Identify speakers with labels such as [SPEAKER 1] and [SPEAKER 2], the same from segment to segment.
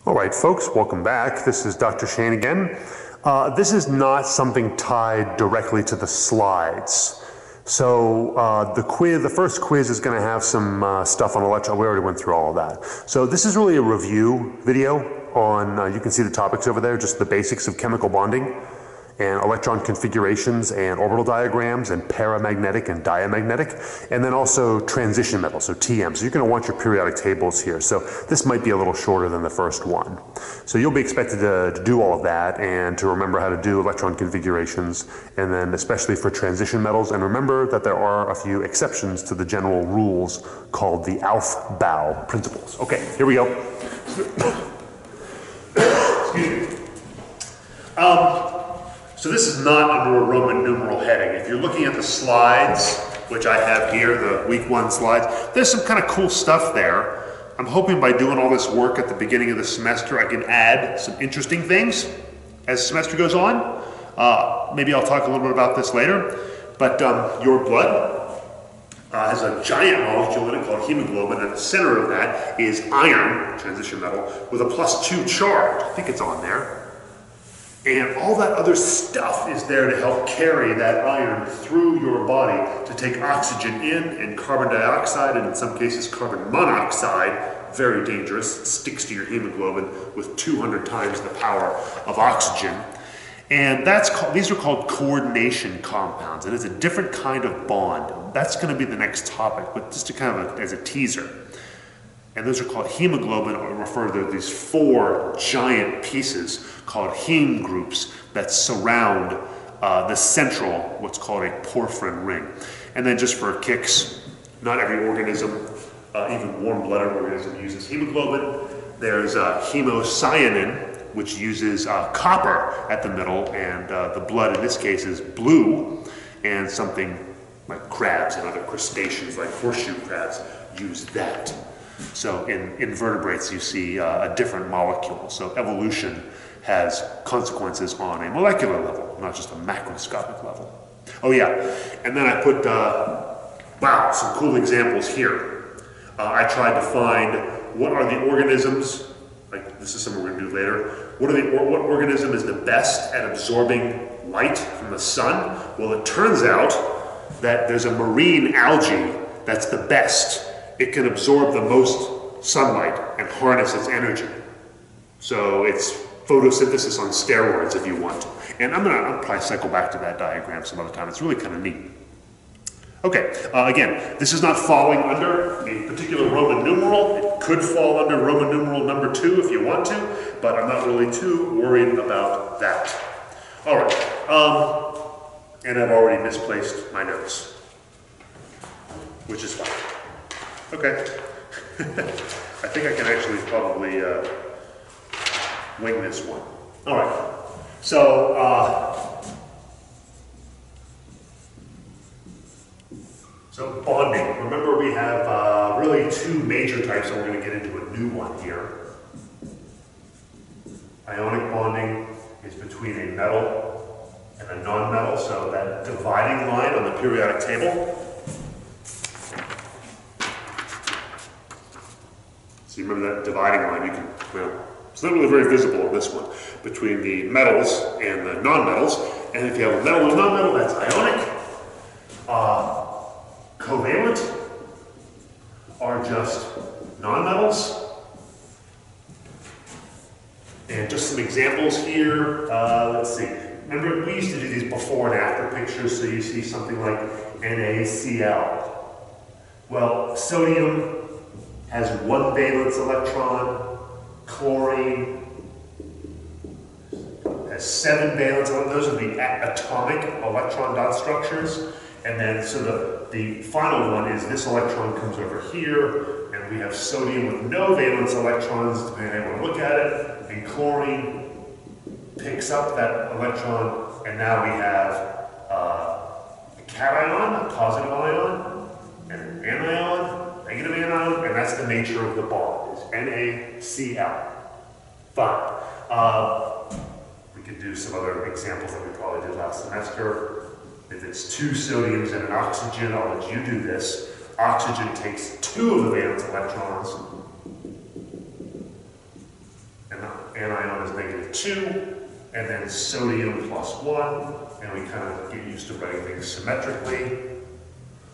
[SPEAKER 1] All right, folks, welcome back. This is Dr. Shane again. This is not something tied directly to the slides. So the first quiz is going to have some stuff on electron. We already went through all of that. So this is really a review video on, you can see the topics over there, just the basics of chemical bonding and electron configurations and orbital diagrams and paramagnetic and diamagnetic, and then also transition metals, so TM. So you're going to want your periodic tables here. So this might be a little shorter than the first one. So you'll be expected to do all of that and to remember how to do electron configurations, and then especially for transition metals. And remember that there are a few exceptions to the general rules called the Aufbau principles. Okay, here we go. Excuse me. So this is not under a Roman numeral heading. If you're looking at the slides, which I have here, the week 1 slides, there's some kind of cool stuff there. I'm hoping by doing all this work at the beginning of the semester, I can add some interesting things as the semester goes on. Maybe I'll talk a little bit about this later. But your blood has a giant molecule in it called hemoglobin, and at the center of that is iron, transition metal, with a +2 charge. I think it's on there. And all that other stuff is there to help carry that iron through your body to take oxygen in and carbon dioxide, and in some cases carbon monoxide, very dangerous, it sticks to your hemoglobin with 200 times the power of oxygen. And these are called coordination compounds, and it's a different kind of bond. That's going to be the next topic, but just to kind of as a teaser. And those are called hemoglobin, or refer to these 4 giant pieces called heme groups that surround the central, what's called a porphyrin ring. And then just for kicks, not every organism, even warm-blooded organism, uses hemoglobin. There's hemocyanin, which uses copper at the middle, and the blood in this case is blue, and something like crabs and other crustaceans like horseshoe crabs use that. So in invertebrates you see a different molecule. So evolution has consequences on a molecular level, not just a macroscopic level. Oh yeah, and then I put, wow, some cool examples here. I tried to find what are the organisms, like this is something we're going to do later, what organism is the best at absorbing light from the sun? Well, it turns out that there's a marine algae that's the best. It can absorb the most sunlight and harness its energy. So it's photosynthesis on steroids if you want. And I'll probably cycle back to that diagram some other time. It's really kind of neat. Okay, again, this is not falling under a particular Roman numeral. It could fall under Roman numeral number 2 if you want to, but I'm not really too worried about that. All right, and I've already misplaced my notes, which is fine. Okay, I think I can actually probably wing this one. All right, so bonding. Remember we have really 2 major types, and we're going to get into a new one here. Ionic bonding is between a metal and a non-metal, so that dividing line on the periodic table. So you remember that dividing line, it's not really very visible on this one, between the metals and the non-metals. And if you have a metal and non-metal, that's ionic. Covalent are just non-metals. And just some examples here, let's see. Remember, we used to do these before and after pictures, so you see something like NaCl. Well, sodium has 1 valence electron, chlorine has 7 valence electrons. Those are the atomic electron dot structures. And then, so the final one is this electron comes over here, and we have sodium with no valence electrons, depending on how you look at it, and chlorine picks up that electron, and now we have a cation, a positive ion, and an anion, negative anion, and that's the nature of the bond, is NaCl. Fine. We could do some other examples that we probably did last semester. If it's 2 sodiums and an oxygen, I'll let you do this. Oxygen takes 2 of the valence electrons, and 2, and then sodium plus 1, and we kind of get used to writing things symmetrically.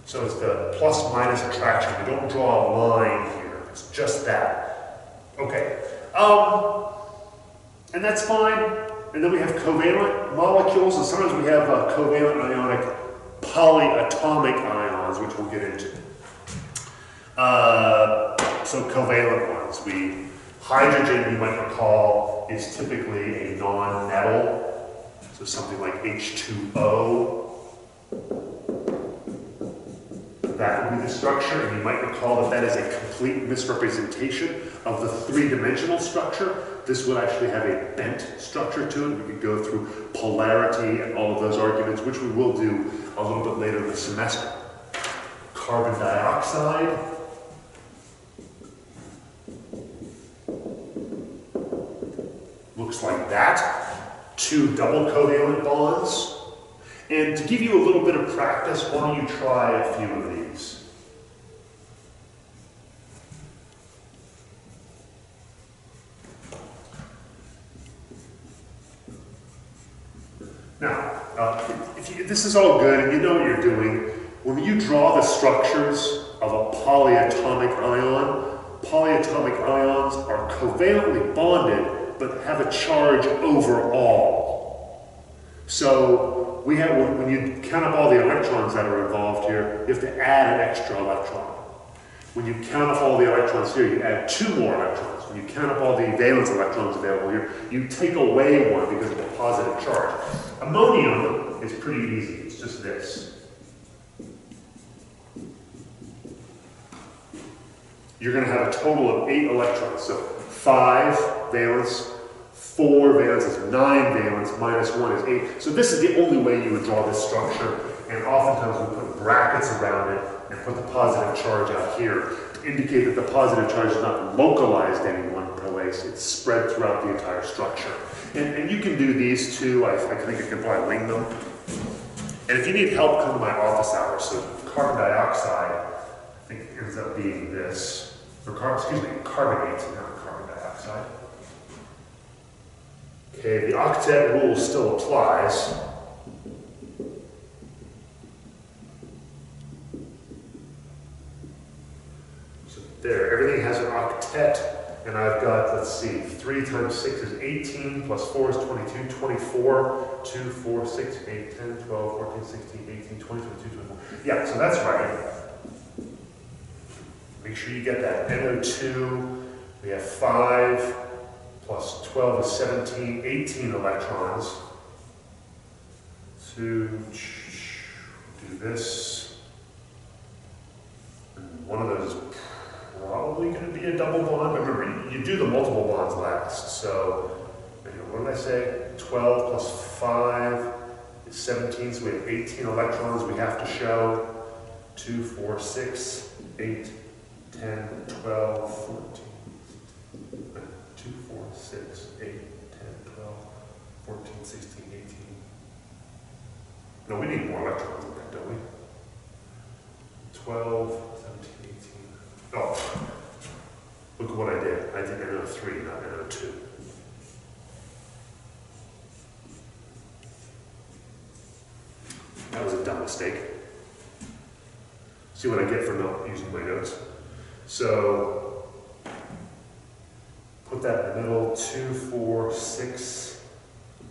[SPEAKER 1] So it's the plus minus attraction. We don't draw a line here. It's just that. Okay. And that's fine. And then we have covalent molecules, and sometimes we have covalent ionic polyatomic ions, which we'll get into. So covalent ones. Hydrogen, you might recall, is typically a non-metal. So something like H2O. That would be the structure, and you might recall that that is a complete misrepresentation of the three-dimensional structure. This would actually have a bent structure to it. We could go through polarity and all of those arguments, which we will do a little bit later in the semester. Carbon dioxide. Looks like that. 2 double covalent bonds. And to give you a little bit of practice, why don't you try a few of these? Now, this is all good and you know what you're doing. When you draw the structures of a polyatomic polyatomic ions are covalently bonded but have a charge overall. So we have, when you count up all the electrons that are involved here, you have to add an extra electron. When you count up all the electrons here, you add 2 more electrons. When you count up all the valence electrons available here, you take away 1 because of a positive charge. Ammonium is pretty easy. It's just this. You're going to have a total of 8 electrons. So 5 valence, 4 valence is 9 valence, minus 1 is 8. So this is the only way you would draw this structure, and oftentimes we put brackets around it and put the positive charge out here to indicate that the positive charge is not localized in any one place, it's spread throughout the entire structure. And you can do these too. I think I can probably wing them. And if you need help, come to my office hours. So carbon dioxide, I think ends up being this, or carbonate, not carbon dioxide. Okay, the octet rule still applies. So there, everything has an octet, and I've got, let's see, 3 times 6 is 18, plus 4 is 22, 24, 2, 4, 6, 8, 10, 12, 14, 16, 18, 20, 22, 24. Yeah, so that's right. Make sure you get that. NO2, we have 5. Plus 12 is 17, 18 electrons. To do this. And one of those is probably going to be a double bond. But remember, you do the multiple bonds last. So, what did I say? 12 plus 5 is 17. So we have 18 electrons we have to show. 2, 4, 6, 8, 10, 12, 14. 2, 4, 6, 8, 10, 12, 14, 16, 18. No, we need more electrons than that, don't we? 12, 17, 18. Oh, look at what I did. I did NO3, not NO2. That was a dumb mistake. See what I get for not using my notes. So, put that in the middle, 2, 4, 6,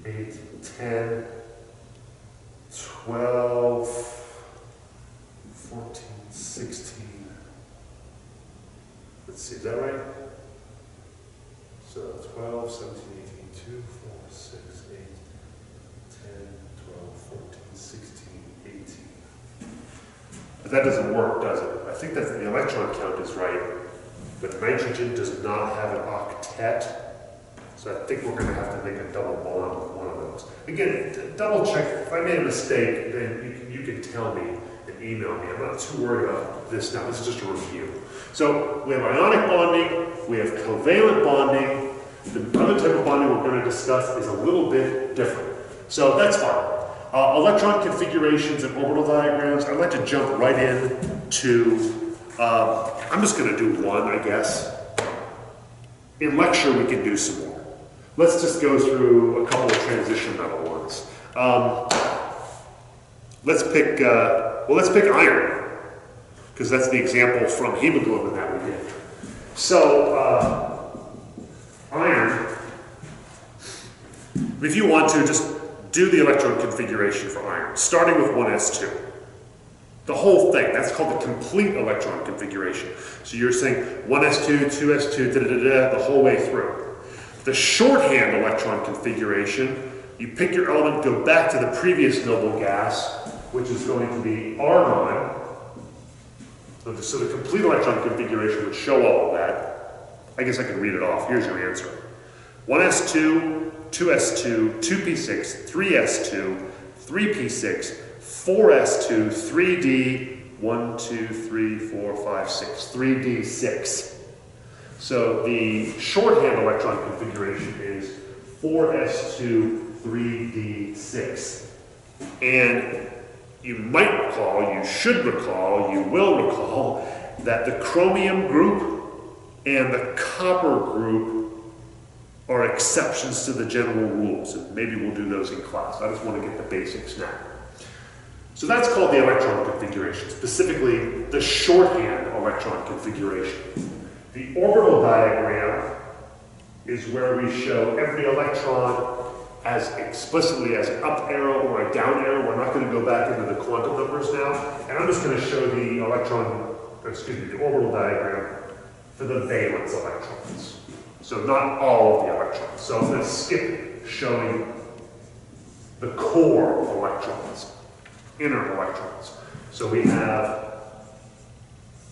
[SPEAKER 1] 8, 10, 12, 14, 16. Let's see, is that right? So 12, 17, 18, 2, 4, 6, 8, 10, 12, 14, 16, 18. But that doesn't work, does it? I think that the electron count is right. But nitrogen does not have an octet, so I think we're going to have to make a double bond with one of those. Again, double check. If I made a mistake, then you can tell me and email me. I'm not too worried about this now. This is just a review. So we have ionic bonding, we have covalent bonding. The other type of bonding we're going to discuss is a little bit different. So that's fine. Electron configurations and orbital diagrams. I'd like to jump right in to I'm just going to do one, I guess. In lecture, we can do some more. let's just go through a couple of transition metal ones. Let's pick iron, because that's the example from hemoglobin that we did. So, iron, if you want to, just do the electron configuration for iron, starting with 1s2. The whole thing, that's called the complete electron configuration. So you're saying 1s2, 2s2, the whole way through. The shorthand electron configuration, you pick your element, go back to the previous noble gas, which is going to be argon. So the complete electron configuration would show all of that. I guess I can read it off. Here's your answer. 1s2, 2s2, 2p6, 3s2, 3p6, 4s2, 3d, 1, 2, 3, 4, 5, 6, 3d6. So the shorthand electron configuration is 4s2, 3d6. And you might recall, you should recall, you will recall that the chromium group and the copper group are exceptions to the general rules, and maybe we'll do those in class. I just want to get the basics now. So that's called the electron configuration, specifically the shorthand electron configuration. The orbital diagram is where we show every electron as explicitly as an up arrow or a down arrow. We're not going to go back into the quantum numbers now, and I'm just going to show the the orbital diagram for the valence electrons. So not all of the electrons. So I'm going to skip showing the core electrons, inner electrons. So we have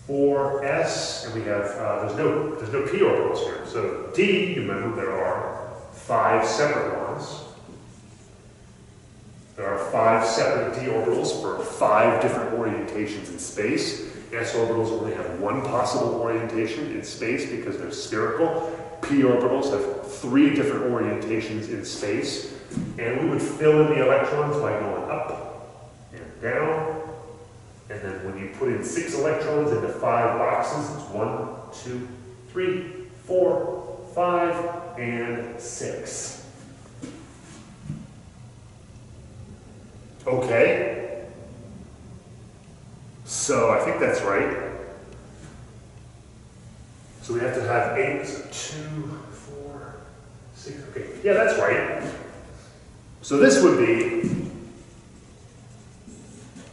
[SPEAKER 1] 4s, and we have there's no p orbitals here. So d, you remember there are 5 separate ones. There are 5 separate d orbitals for 5 different orientations in space. S orbitals only have 1 possible orientation in space because they're spherical. P orbitals have 3 different orientations in space. And we would fill in the electrons by going up and down. And then when you put in 6 electrons into 5 boxes, it's 1, 2, 3, 4, 5, and 6. Okay. So I think that's right. So we have to have 8, so 2, 4, 6, okay. Yeah, that's right. So this would be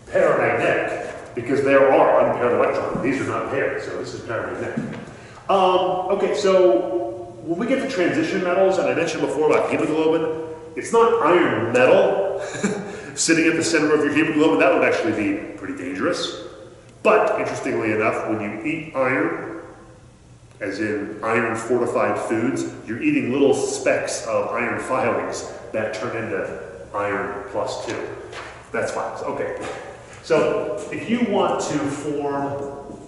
[SPEAKER 1] paramagnetic, because there are unpaired electrons. These are not paired, so this is paramagnetic. Okay, so when we get to transition metals, and I mentioned before about hemoglobin, it's not iron metal sitting at the center of your hemoglobin. That would actually be pretty dangerous. But interestingly enough, when you eat iron, as in iron fortified foods, you're eating little specks of iron filings that turn into iron plus 2. That's fine. Okay. So if you want to form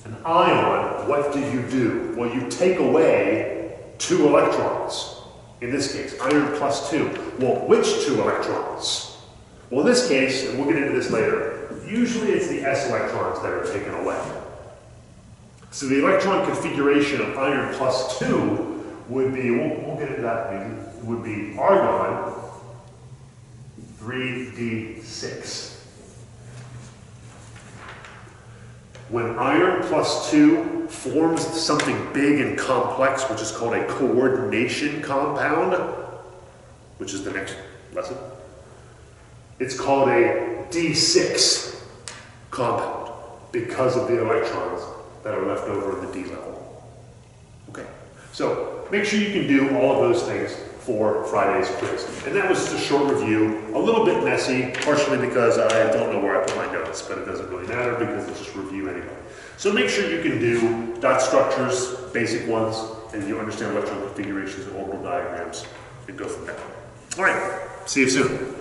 [SPEAKER 1] an ion, what do? Well, you take away 2 electrons. In this case, iron plus 2. Well, which 2 electrons? Well, in this case, and we'll get into this later, usually it's the s electrons that are taken away. So the electron configuration of iron plus 2 would be, we'll get into that, would be argon 3d6. When iron plus 2 forms something big and complex, which is called a coordination compound, which is the next lesson, it's called a D6 compound because of the electrons that are left over in the D level. Okay, so make sure you can do all of those things for Friday's quiz. And that was just a short review, a little bit messy, partially because I don't know where I put my notes, but it doesn't really matter because it's just review anyway. So make sure you can do dot structures, basic ones, and you understand electron configurations and orbital diagrams, and go from there. All right, see you soon.